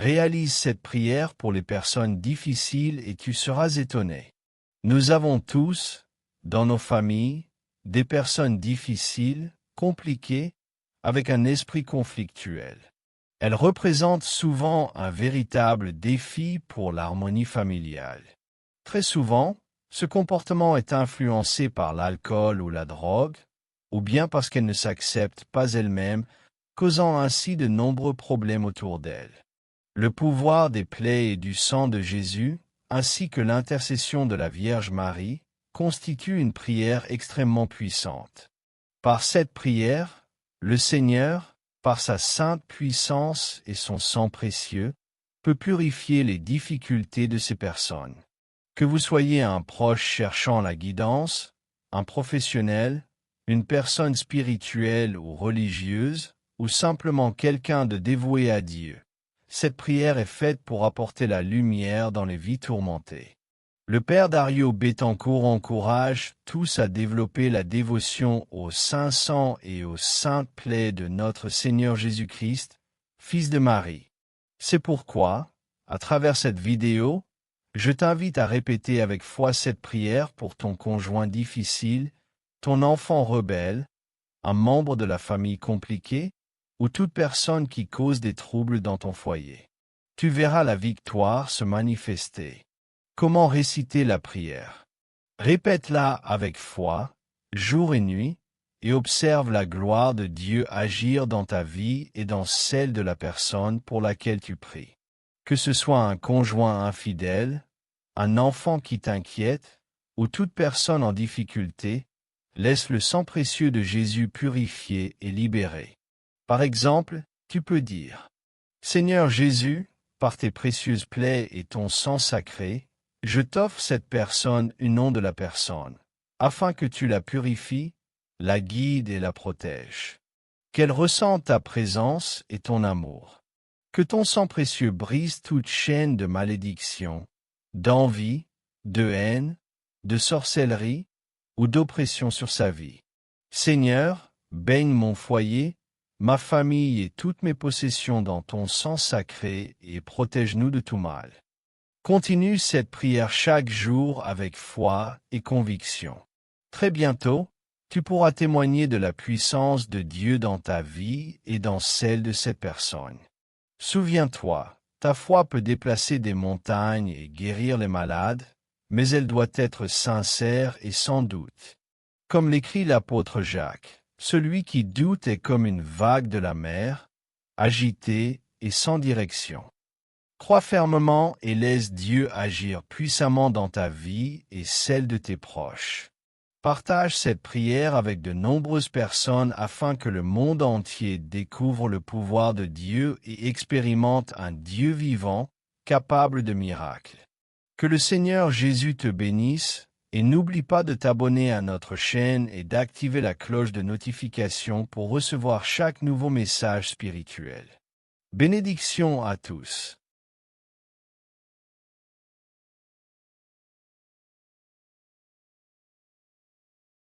Réalise cette prière pour les personnes difficiles et tu seras étonné. Nous avons tous, dans nos familles, des personnes difficiles, compliquées, avec un esprit conflictuel. Elles représentent souvent un véritable défi pour l'harmonie familiale. Très souvent, ce comportement est influencé par l'alcool ou la drogue, ou bien parce qu'elles ne s'acceptent pas elles-mêmes, causant ainsi de nombreux problèmes autour d'elles. Le pouvoir des plaies et du sang de Jésus, ainsi que l'intercession de la Vierge Marie, constituent une prière extrêmement puissante. Par cette prière, le Seigneur, par sa sainte puissance et son sang précieux, peut purifier les difficultés de ces personnes. Que vous soyez un proche cherchant la guidance, un professionnel, une personne spirituelle ou religieuse, ou simplement quelqu'un de dévoué à Dieu, cette prière est faite pour apporter la lumière dans les vies tourmentées. Le Père Dario Bettencourt encourage tous à développer la dévotion au saint sang et aux saintes plaies de notre Seigneur Jésus-Christ, Fils de Marie. C'est pourquoi, à travers cette vidéo, je t'invite à répéter avec foi cette prière pour ton conjoint difficile, ton enfant rebelle, un membre de la famille compliquée, ou toute personne qui cause des troubles dans ton foyer. Tu verras la victoire se manifester. Comment réciter la prière? Répète-la avec foi, jour et nuit, et observe la gloire de Dieu agir dans ta vie et dans celle de la personne pour laquelle tu pries. Que ce soit un conjoint infidèle, un enfant qui t'inquiète, ou toute personne en difficulté, laisse le sang précieux de Jésus purifier et libérer. Par exemple, tu peux dire « Seigneur Jésus, par tes précieuses plaies et ton sang sacré, je t'offre cette personne au nom de la personne, afin que tu la purifies, la guides et la protèges. Qu'elle ressente ta présence et ton amour. Que ton sang précieux brise toute chaîne de malédiction, d'envie, de haine, de sorcellerie ou d'oppression sur sa vie. Seigneur, baigne mon foyer, ma famille et toutes mes possessions dans ton sang sacré et protège-nous de tout mal. » Continue cette prière chaque jour avec foi et conviction. Très bientôt, tu pourras témoigner de la puissance de Dieu dans ta vie et dans celle de cette personne. Souviens-toi, ta foi peut déplacer des montagnes et guérir les malades, mais elle doit être sincère et sans doute. Comme l'écrit l'apôtre Jacques, celui qui doute est comme une vague de la mer, agitée et sans direction. Crois fermement et laisse Dieu agir puissamment dans ta vie et celle de tes proches. Partage cette prière avec de nombreuses personnes afin que le monde entier découvre le pouvoir de Dieu et expérimente un Dieu vivant, capable de miracles. Que le Seigneur Jésus te bénisse, et n'oublie pas de t'abonner à notre chaîne et d'activer la cloche de notification pour recevoir chaque nouveau message spirituel. Bénédiction à tous.